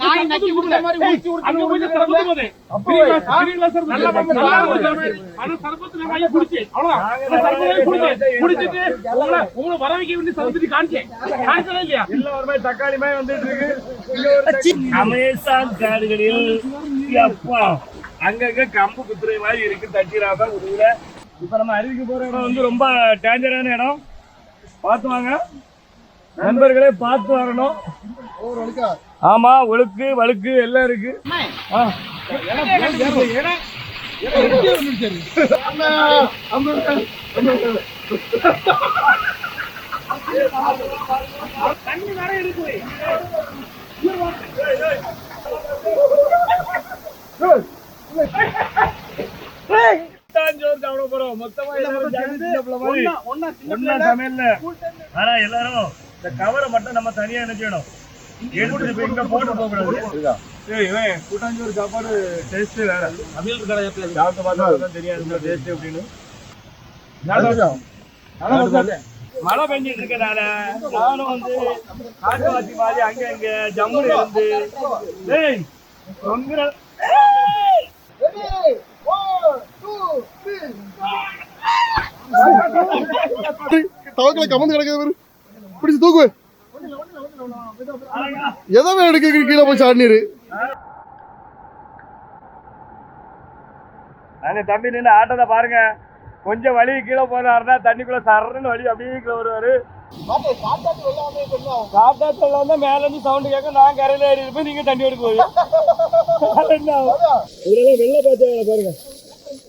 நாய் நக்கி குடுத்த மாதிரி ஊத்தி அங்க போய் சர்பத் போதே பிரிங்களா சார் நல்லா ஆனா சர்பத் நாங்க ஐயா குடிச்சே அவ்வளவுதான் சர்பத் குடிச்சிட்டு உங்களை வர வைக்க வேண்டிய சர்பத் காணிச்சதா இல்லையா எல்லாருமே தக்காளி மாதிரி வந்துட்டு இருக்கு அமேசான் காடுகளில் அப்பா அங்கங்க கம்பு குத்துறை மாதிரி இருக்கு தட்டிராசா உதவில. இப்ப நம்ம அருவிக்கு போற இடம் வந்து ரொம்ப டேஞ்சரான இடம், பார்த்து வாங்க நண்பர்களே, பார்த்து வரணும். ஆமா, ஒழுக்கு வழுக்கு எல்லாம் இருக்கு. எல்லாரும் இந்த கவரை மட்டும் நம்ம தனியா நினைச்சோம், எடுத்துட்டு போய் இங்க போட்டு போக கூடாது. கூட்டாஞ்சோறு சாப்பாடு டேஸ்ட் வேற. சாப்பிட்டு பார்த்தா தெரியாது டேஸ்ட் அப்படின்னு. மழை பெஞ்சிட்டு இருக்கனால நானும் வந்து காட்டுவாசி மாதிரி அங்க இங்க ஜம்முல இருந்து தவக்கலை கமந்து கிடக்குது, பிடிச்சு தூக்கு. எதவே எடுக்க கீழே போய் சாடினீரு. நாங்க தம்பி நின்று ஆட்டத்தை பாருங்க, கொஞ்சம் வழி கீழே போறாருன்னா தண்ணிக்குள்ள சரன்னு வழி அப்படியே கீழே வருவாரு. காட்டாத்துல வந்து மேல இருந்து சவுண்ட் கேட்க, நான் கரையில ஏறி இருப்பேன், நீங்க தண்ணி எடுக்க போய் வெள்ள பாச்சா பாருங்க,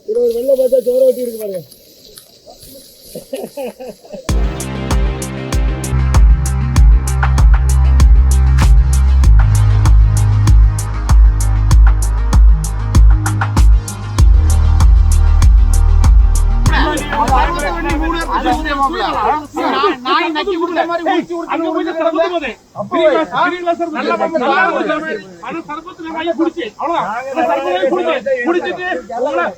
இது ஒரு வெள்ள பாச்சா சோற வெட்டி இருக்கு பாருங்க. நாய் நக்கி குடுத்த மாதிரி ஊத்தி அங்க போய் சர்பத் போதே பிரிங்களா சார் நல்லா ஆனா சர்பத் நாங்க ஐயா குடிச்சே அவ்வளவுதான் சர்பத் குடிச்சிட்டு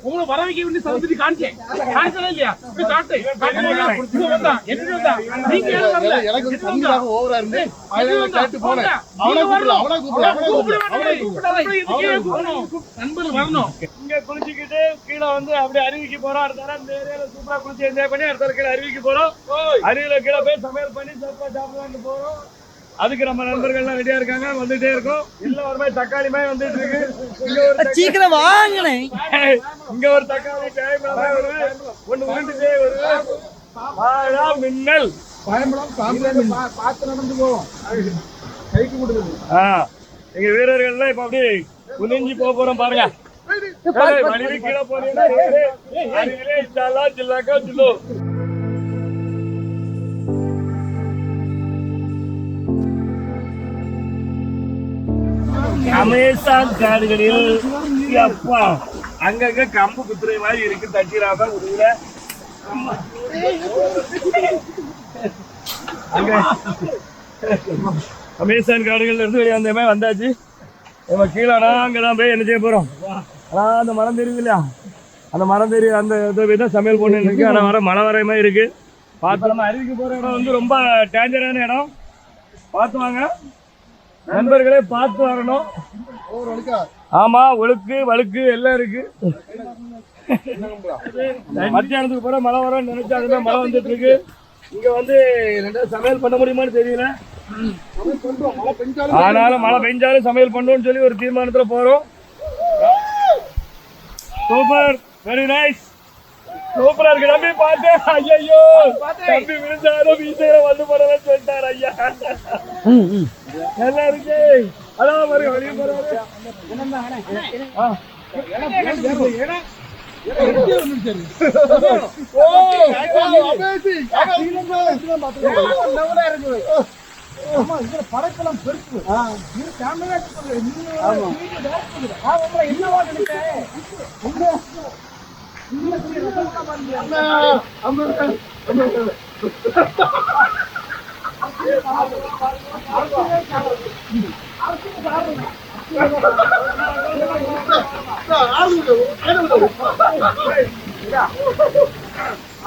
உங்களை வர வைக்க வேண்டிய சர்பத் காணிச்சதா இல்லையா காட்டு வந்தா எப்படி வந்தா நீங்க எனக்கு சந்திராக ஓவரா இருந்து கேட்டு போனேன். நண்பர் வரணும். இங்க குளிச்சுக்கிட்டு கீழே வந்து அப்படியே அருவிக்கு போறோம். அடுத்த இந்த ஏரியால சூப்பரா குளிச்சு என்ஜாய் பண்ணி அடுத்த கீழே அருவிக்கு போறோம். அருவியில கீழே போய் சமையல் பண்ணி சாப்பிடலாம்னு போறோம். அதுக்கு நம்ம நண்பர்கள்லாம் ரெடியா இருக்காங்க, வந்துட்டே இருக்கோம். எல்லாருமே தக்காளி மாதிரி வந்துட்டு இருக்கு. சீக்கிரம் வாங்கினே. இங்க ஒரு தக்காளி ஒண்ணு உருண்டுட்டே வருது. மின்னல் பார்த்து நடந்து போவோம். கைக்கு கொடுக்குது. எங்க வீரர்கள்லாம் இப்ப அப்படியே குனிஞ்சு போறோம் பாருங்க. கீழே போறீங்கன்னா அமேசான் காடுகளில் அப்பா அங்கங்க கம்பு குத்துறை மாதிரி இருக்கு தட்டிராசா உதவில. அமேசான் காடுகள்ல இருந்து வெளியே வந்த மாதிரி வந்தாச்சு. நம்ம கீழே அங்கதான் போய் என்ன செய்ய போறோம். ஆனா அந்த மரம் தெரியுது இல்லையா, அந்த மரம் தெரியும், அந்த இதை தான் சமையல் பண்ணி இருக்கு. ஆனா மழை வர மாதிரி இருக்கு. பார்த்து நம்ம அருவிக்கு போற இடம் வந்து ரொம்ப டேஞ்சரான இடம், பார்த்து வாங்க நண்பர்களே, பார்த்து வரணும். ஆமா, ஒழுக்கு வழுக்கு எல்லாம் இருக்கு. மத்தியானத்துக்கு போற மழை வரும்னு நினைச்சா அதுதான் மழை வந்துட்டு இருக்கு. இங்க வந்து சமையல் பண்ண முடியுமான்னு தெரியல, ஆனாலும் மழை பெஞ்சாலும் சமையல் பண்ணணும்னு சொல்லி ஒரு தீர்மானத்துல போறோம். சூப்பர், வெரி நைஸ், சூப்பரா இருக்கு. தம்பி பார்த்தேன், ஐயோ தம்பி விழுந்தாலும் வீசையில வந்து போறேன்னு சொல்லிட்டாரு ஐயா. நல்லா இருக்கு, அதான் பாருங்க வெளியே போறாரு. படைப்பெல்லாம் பெருசு.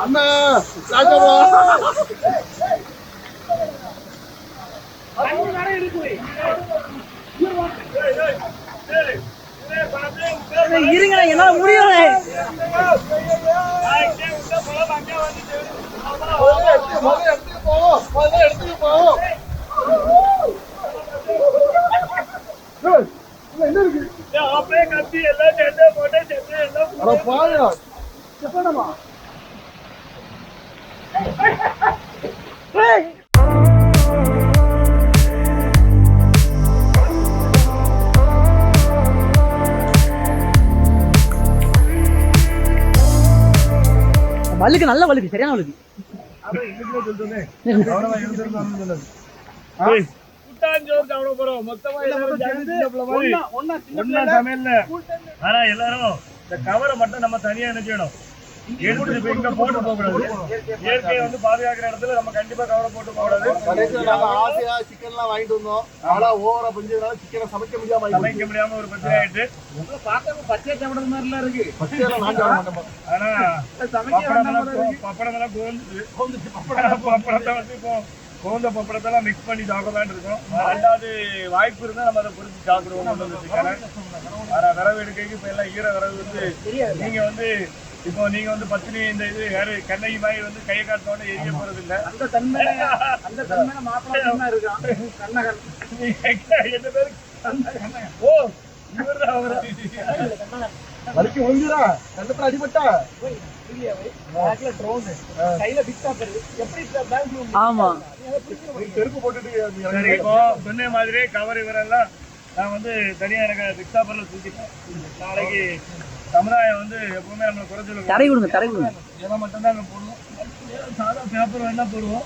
அண்ணா இருக்கு இருங்க என்னால முடியல. எடுத்துட்டு போவோம். என்ன இருக்கு? அப்படியே கத்தி எல்லாம் சேர்த்து போட்டு சேர்த்து எல்லாம் அட பாயா. வழுக்கு நல்ல வழுக்கு, சரியான வழுக்கு. கூட்டாஞ்சோறு சாப்பிட போறோம். மொத்தமா எல்லாரும் ஒண்ணா சமையல்ல. ஆனா எல்லாரும் இந்த கவரை மட்டும் நம்ம தனியா என்ன செய்யணும், எடுத்துட்டு போய் இங்க போட்டு போக கூடாது. இயற்கையை வந்து பாதுகாக்கிற இடத்துல நம்ம கண்டிப்பா கவரை போட்டு போக கூடாது. கடைசியில நாங்க ஆசையா சிக்கன் எல்லாம் வாங்கிட்டு வந்தோம். ஆனா ஓவரா பஞ்சதுனால சிக்கனை சமைக்க முடியாம ஒரு பிரச்சனை ஆயிட்டு பச்சை சாப்பிடுற மாதிரி எல்லாம் இருக்கு. பச்சையெல்லாம் நான் சாப்பிட மாட்டேன். ஆனா பப்படம் எல்லாம் பப்படத்தை வந்து இப்போ கோந்த பப்படத்தெல்லாம் மிக்ஸ் பண்ணி சாப்பிடலான்னு இருக்கோம். ரெண்டாவது வாய்ப்பு இருந்தா நம்ம அதை பொறிச்சு சாப்பிடுவோம். விரவு எடுக்கைக்கு இப்ப எல்லாம் ஈர விரவு வந்து நீங்க வந்து இப்போ நீங்க வந்து பத்தினி இந்த இது யாரு கண்ணகி மாதிரி வந்து கையை காட்டோட எரிய போறது இல்ல. அந்த தன்மை மாப்பிள்ளை இருக்கான் கண்ணகன். என்ன பேரு? ஓ இவர்தான் அவரா? வலிக்கு விழுந்துடா, கண்டத்துல அடிபட்டா. ஆமா, செருப்பு போட்டுட்டு சரி, இப்போ சொன்ன மாதிரி கவர் இவரெல்லாம் நான் வந்து தனியா எனக்கு பிக்ஸாப்பர்ல தூக்கிட்டேன். நாளைக்கு சமுதாயம் வந்து எப்பவுமே நம்மளை குறைச்சல தடை கொடுங்க, தடை கொடுங்க. இதெல்லாம் மட்டும்தான் அங்கே போடுவோம். சாதா பேப்பர் வேணா போடுவோம்.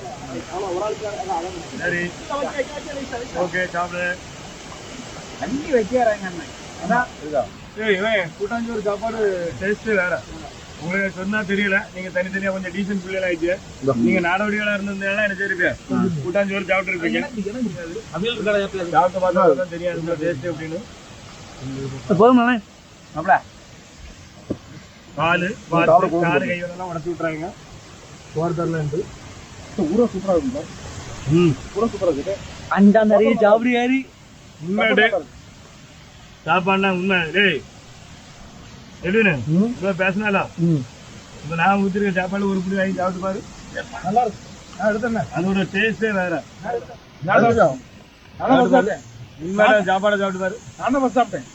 சரி ஓகே சாப்பிடு. தண்ணி வைக்கிறாங்க கூட்டாஞ்சோறு சாப்பாடு டேஸ்ட்டு வேற. உங்களுக்கு சொன்னா தெரியல, நீங்க தனித்தனியா கொஞ்சம் டீசன்ட் பிள்ளைகள் ஆயிடுச்சு. நீங்க நாடோடிகளா இருந்திருந்தா என்ன செய்யிருப்பீங்க, கூட்டாஞ்சோறு சாப்பிட்டு இருப்பீங்க. சாப்பிட்டு பார்த்தா தெரியாது டேஸ்ட் அப்படின்னு. போதும் அப்படியா பால் காடு கையெல்லாம் உடச்சு விட்டுறாங்க. ஊரா சூப்பரா இருக்குங்களா? ஊரா சூப்பரா இருக்கு. அண்டா நிறைய சாப்பிடுறாரு. உண்மை சாப்பாடுனா உண்மை. டேய் எப்படின்னு பேசினாலா இப்ப நான் ஊத்திருக்க சாப்பாடு ஒரு புடி வாங்கி சாப்பிட்டு பாரு, நல்லா இருக்கு. நான் எடுத்தேன். அதோட டேஸ்டே வேற. உண்மையான சாப்பாடை சாப்பிட்டு பாரு. நானும் ஃபர்ஸ்ட் சாப்பிட்டேன்.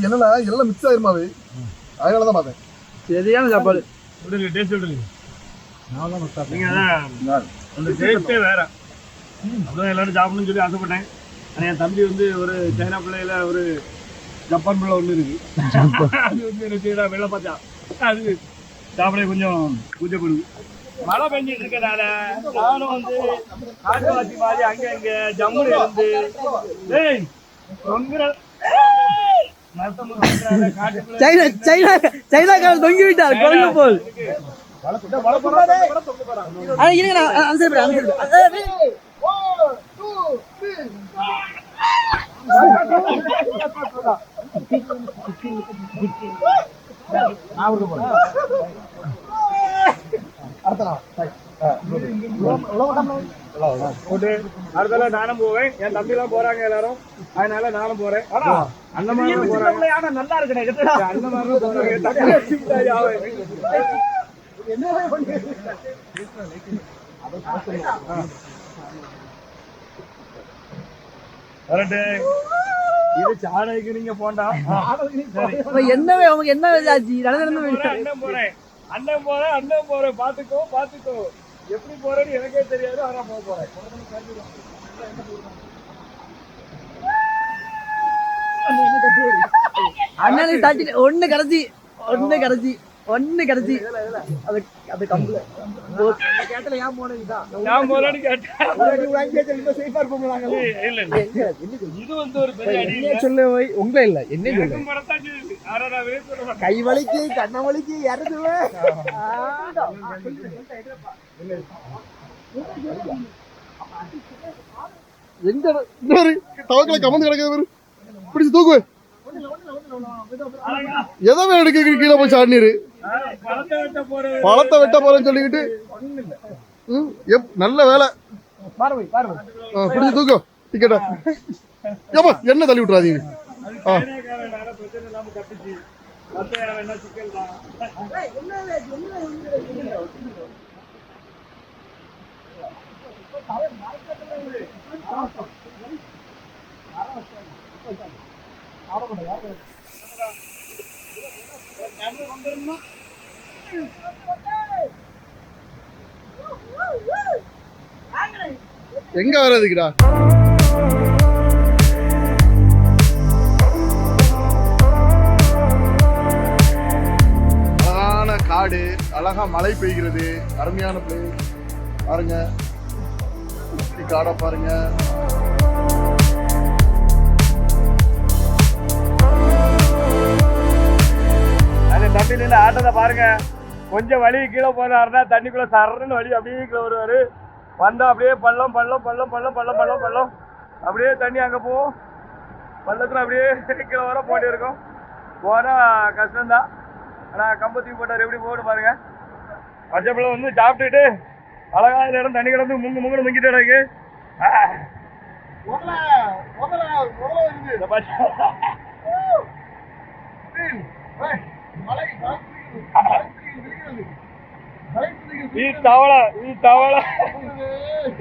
என்னன்னா எல்லாம் மிக்ஸ் ஆயிருமாவே, அதனாலதான் பார்த்தேன். சரியான சாப்பாடு. விடுங்க டேஸ்ட் விடுங்க. நீங்க அதான் அந்த டேஸ்டே வேற. அப்படிதான் எல்லாரும் சாப்பிடணும்னு சொல்லி ஆசைப்பட்டேன். ஆனால் என் தம்பி வந்து ஒரு சைனா பிள்ளையில ஒரு ஜப்பான் பிள்ளை ஒன்று இருக்கு. அது வந்து என்ன வெள்ளை பார்த்தா அது சாப்பிட கொஞ்சம் கூச்சப்படுது. மழை பெஞ்சிட்டு இருக்கனால நானும் வந்து காட்டுவாசி மாதிரி அங்க ஜம்முன்னு இருந்து சைனாக்காரர் தொங்கி விட்டார் குறைஞ்ச போல். அடுத்தால நானும் போவேன், என் தம்பி எல்லாம் போறாங்க எல்லாரும், அதனால நானும் போறேன். அந்த மாதிரி போறாங்க, நல்லா இருக்கு. அந்த மாதிரி இது சாடைக்கு நீங்க போண்டா. என்னவே அவங்க என்ன ஆச்சு? அண்ணன் போறேன் அண்ணன் போறேன் பாத்துக்கோ எப்படி போறேன்னு எனக்கே தெரியாது. ஆனா போறேன். அண்ணனுக்கு தட்டி ஒண்ணு கிடைச்சி அது கம்பல கேட்டல ஏன் போனேன்னு கேட்டேன். இது வந்து ஒரு பெரிய சொல்ல உங்களே இல்ல என்ன கை வலிக்கு கண்ண வலிக்கு யாரும் எங்க தவக்கல கமந்து கிடக்குது பிடிச்சு தூக்கு. எதை எடுக்க கீழே போய் சாடினீரு, பழத்தை வெட்ட போறேன்னு சொல்லிக்கிட்டு. நல்ல வேலை பிடிச்சு தூக்கு. டிக்கெட்டா ஏப்பா என்ன தள்ளி விட்டுறாதீங்க ஆ பிரச்சனை இல்லாம தப்பிச்சு மத்த என்ன சிக்கல் தான். எங்க வர்றதுக்குடா அழகான காடு, அழகா மழை பெய்கிறது, அருமையான பிளேஸ் பாருங்க. சுத்தி காடை பாருங்க. அது தண்ணியில ஆட்டத்தை பாருங்க. கொஞ்சம் வழி கீழே போனாருன்னா தண்ணிக்குள்ள சரன்னு வழி அப்படியே கீழே வருவாரு. வந்தா அப்படியே பள்ளம் பள்ளம் பள்ளம் பள்ளம் பள்ளம் பள்ளம் பள்ளம் அப்படியே தண்ணி அங்கே போகும். பள்ளத்தில் அப்படியே கீழே வர போட்டி இருக்கும். போனால் கஷ்டம்தான். ஆனால் கம்பத்துக்கு போட்டார் எப்படி போகணும் பாருங்க. பச்சைப்பழம் வந்து சாப்பிட்டுட்டு அழகான நேரம் தண்ணி கிடந்து முங்குன்னு முங்கிட்டு இருக்கு.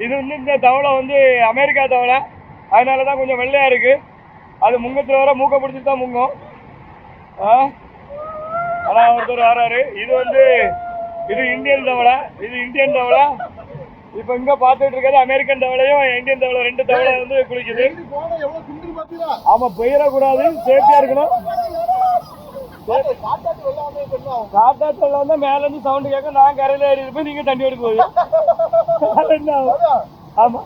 இது வந்து இந்த தவளை வந்து அமெரிக்கா தவளை, அதனாலதான் கொஞ்சம் வெள்ளையா இருக்கு. அது முங்கத்துல வர மூக்க பிடிச்சிட்டு தான் முங்கும். ஆனா ஒருத்தர் வராரு. இது வந்து இது இந்தியன் தவளை, இது இந்தியன் தவளை. இப்ப இங்க பாத்துட்டு இருக்கிறது அமெரிக்கன் தவளையும் இந்தியன் தவளை, ரெண்டு தவளை வந்து குளிக்குது. ஆமா, பெயரக்கூடாது, சேஃப்டியா இருக்கணும். காட்டாத்து வெள்ளம் வந்தா மேல இருந்து சவுண்ட் கேட்க, நான் கரையில ஏறி இருப்பேன், நீங்க தண்ணி எடுக்க போகுது. ஆமா,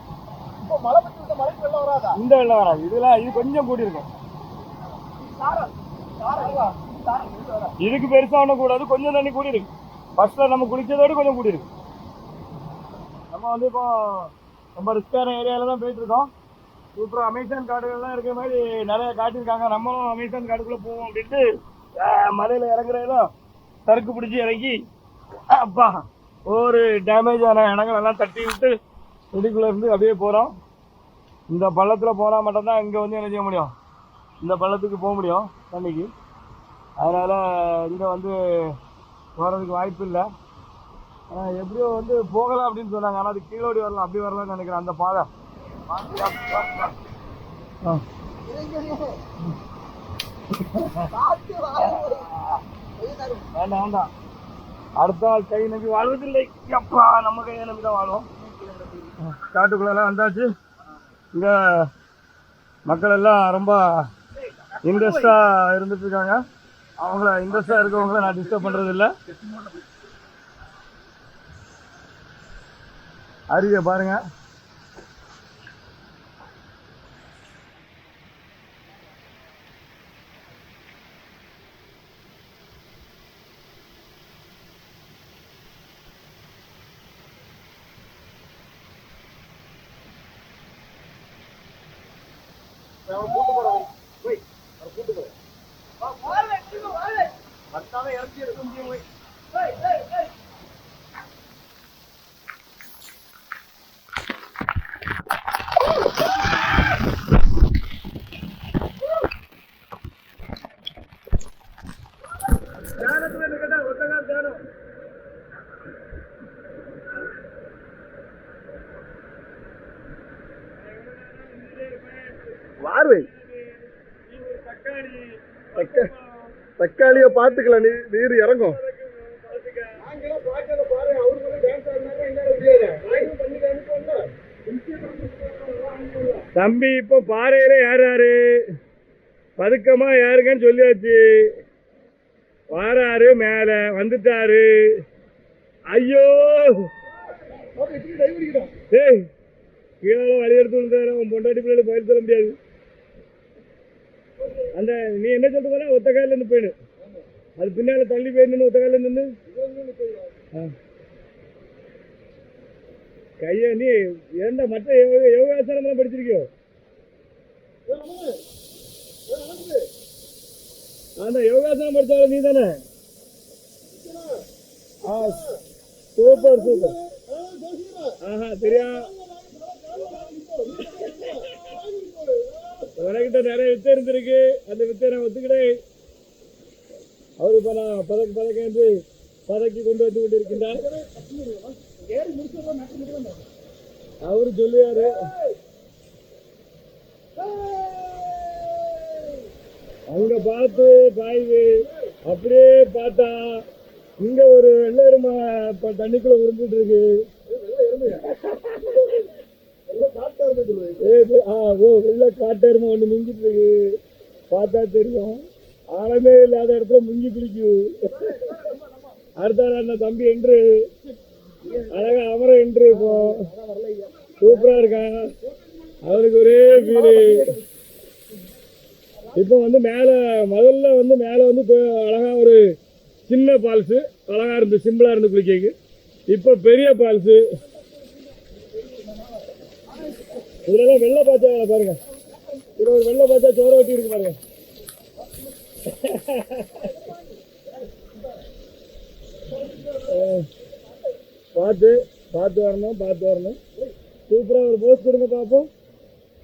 இந்த வெள்ளம் வராது. இதெல்லாம் இது கொஞ்சம் கூடி இருக்கும். இதுக்கு பெருசா ஒண்ணும் கூடாது, கொஞ்சம் தண்ணி கூடி இருக்கு. ஃபர்ஸ்ட்ல நம்ம குளிச்சதோடு கொஞ்சம் கூடி இருக்கு. நம்ம வந்து இப்போ ரொம்ப ரிஸ்கான ஏரியால தான் போயிட்டு இருக்கோம். அப்புறம் அமேசான் காடுகள்லாம் இருக்கிற மாதிரி நிறைய காட்டியிருக்காங்க. நம்மளும் அமேசான் காடுக்குள்ள போவோம் அப்படின்ட்டு மலையில இறங்குறதும் சறுக்கு பிடிச்சி இறங்கி அப்பா ஒரு டேமேஜ் ஆன இடங்கள் எல்லாம் தட்டி விட்டு இதுக்குள்ள இருந்து அப்படியே போறோம். இந்த பள்ளத்துல போனா மட்டும்தான் இங்க வந்து என்ன செய்ய முடியும், இந்த பள்ளத்துக்கு போக முடியும் தண்ணிக்கு. அதனால இங்க வந்து போறதுக்கு வாய்ப்பு இல்லை. எப்படியோ வந்து போகலாம் அப்படின்னு சொன்னாங்க. ஆனால் அது கீழோடி வரலாம், அப்படி வரலாம்னு நினைக்கிறேன். அந்த பாதை வேண்டாம் வேண்டாம், அடுத்த நாள் கை நம்பி வாழ்வதில்லை. எப்பா நம்ம கையை நம்பி தான் வாழும். காட்டுக்குள்ளெல்லாம் வந்தாச்சு. இங்க மக்கள் எல்லாம் ரொம்ப இன்ட்ரெஸ்டா இருந்துட்டு இருக்காங்க. அவங்கள இன்ட்ரெஸ்டா இருக்கவங்கள நான் டிஸ்டர்ப் பண்றது இல்லை. அருவியை பாருங்க. பார்வை தக்காளிய பாத்துக்கலாம், நீர் இறங்கும். தம்பி இப்ப பாறையில யாரு பதுக்கமா யாருங்கன்னு சொல்லியாச்சு. வாராரு, மேல வந்துட்டாரு. ஐயோ கீழே வழி எடுத்து விழுந்தாரு. உன் பொண்டாட்டி பிள்ளைல பயிர் சொல்ல முடியாது. அந்த நீ என்ன சொல்ற போனா ஒத்த காலில இருந்து போயிடு, அது பின்னால தள்ளி போயிடணும். ஒத்த காலில இருந்து கைய நீ ஏண்டா மற்ற யோகாசனம் படிச்சிருக்கியோ? அந்த யோகாசனம் படிச்சாலும் நீ தானே? Super super. ஆஹா தெரியா உனக்கிட்ட நிறைய வித்தை இருந்திருக்கு, அந்த வித்தை நான் ஒத்துக்கிறேன். அவரு இப்ப நான் பதக்க என்று பதக்கி கொண்டு வந்து கொண்டிருக்கின்றார். அவரு சொல்லுவாரு, அங்க பார்த்து பாயுது, அப்படியே பார்த்தா இங்க ஒரு வெள்ளை எருமை தண்ணிக்குள்ள உருந்துட்டு இருக்கு. வெள்ளை காட்டெருமை ஒண்ணு மிஞ்சிட்டு இருக்கு, பார்த்தா தெரியும். ஆழமே இல்லாத இடத்துல முங்கி குளிக்கும். அடுத்த அண்ணன் தம்பி என்று அழகா அமர என்று இப்போ சூப்பரா இருக்கான். அவனுக்கு ஒரே ஃபீலு. இப்போ வந்து மேல முதல்ல வந்து மேல வந்து அழகா ஒரு சின்ன பால்ஸ் அழகா இருந்து சிம்பிளா இருந்து குளிக்க. இப்ப பெரிய பால்ஸ் இதுல வெள்ளை பாச்சா பாருங்க. இதுல ஒரு வெள்ளை பாச்சா சோற வெட்டி இருக்கு பாருங்க. பார்த்து பார்த்து வரணும், பார்த்து வரணும். சூப்பரா ஒரு போஸ் கொடுங்க பார்ப்போம்.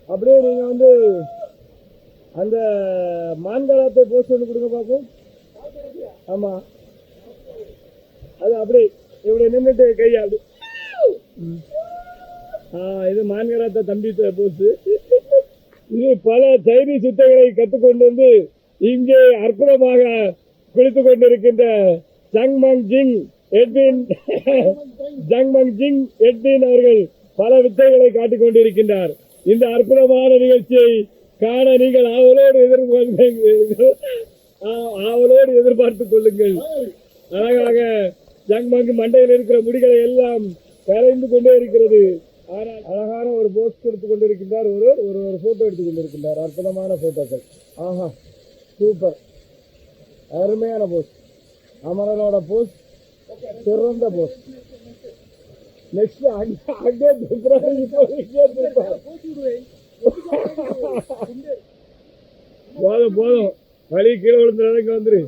அப்படியே நீங்க வந்து அந்த மான்காலத்தை போஸ்ட் ஒன்று கொடுங்க பார்ப்போம். ஆமா, அது அப்படி இப்படி நின்றுட்டு கையா அப்படி. இது மான்காலத்தை தம்பி போஸ்ட். இது பல சைனீஸ் சித்தைகளை கற்றுக்கொண்டு வந்து இங்கே அற்புதமாக குளித்துக் கொண்டிருக்கின்ற ஜங்மங் ஜிங் எட்வின் அவர்கள் பல வித்தைகளை காட்டிக் கொண்டிருக்கின்றார். இந்த அற்புதமான நிகழ்ச்சியை காண நீங்கள் ஆவலோடு எதிர்பார்த்துக் கொள்ளுங்கள். அழகாக ஜங்மங் மண்டையில் இருக்கிற முடிகளை எல்லாம் கரைந்து கொண்டே இருக்கிறது. ஆனால் அழகான ஒரு போஸ்ட் கொடுத்துக் கொண்டிருக்கின்றார். ஒரு போட்டோ எடுத்துக் கொண்டிருக்கின்றார். அற்புதமான போட்டோக்கள். ஆஹா, சூப்பர், அருமையான போஸ்ட். அமரனோட போஸ்ட் சிறந்த போஸ்ட். நெக்ஸ்ட் அங்கே போதும் வழி கீழே விழுந்துடாத, இங்க வந்துரு.